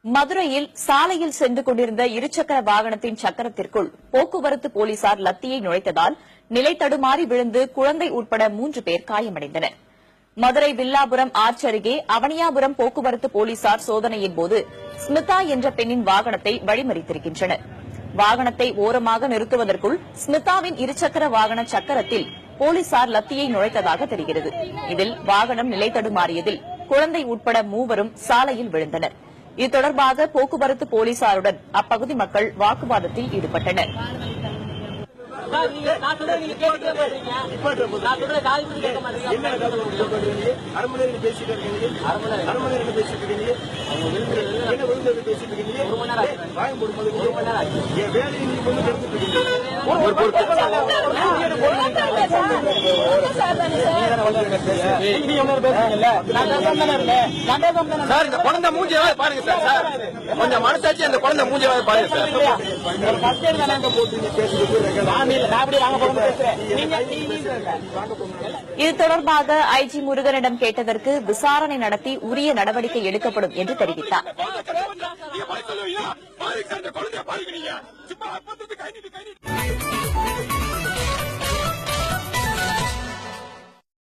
மதுரையில் சாலையில் சென்று கொண்டிருந்த இருசக்கர வாகனத்தின் சக்கரத்திற்குள் போக்குவரத்து போலீசார் லத்தியை நுழைத்ததால் நிலை தடுமாறி விழுந்து குழந்தை உட்பட 3 பேர் காயமடைந்தனர். மதுரை வில்லாபுரம் ஆர்ச் அருகே அவனியாபுரம் போக்குவரத்து போலீசார் சோதனையின்போது ஸ்மிதா என்ற பெண்ணின் வாகனத்தை வழிமறித்திருக்கின்றனர். வாகனத்தை ஓரமாக நிறுத்துவதற்குள் ஸ்மிதாவின் இருசக்கர வாகன சக்கரத்தில் போலீசார் லத்தியை நுழைத்ததாக தெரிகிறது. இதில் வாகனம் நிலை தடுமாறியதில் குழந்தை உட்பட 3 சாலையில் விழுந்தனர். இது தொடர்பாக போக்குவரத்து போலீசாருடன் அப்பகுதி மக்கள் வாக்குவாதத்தில் ஈடுபட்டனர். குழந்தை மூஞ்சியாவது பாருங்க சார். கொஞ்சம் மனசாச்சு அந்த குழந்தை மூஞ்சியாவது பாருங்க சார். இது தொடர்பாக ஐஜி முருகனிடம் கேட்டதற்கு விசாரணை நடத்தி உரிய நடவடிக்கை எடுக்கப்படும் என்று தெரிவித்தார்.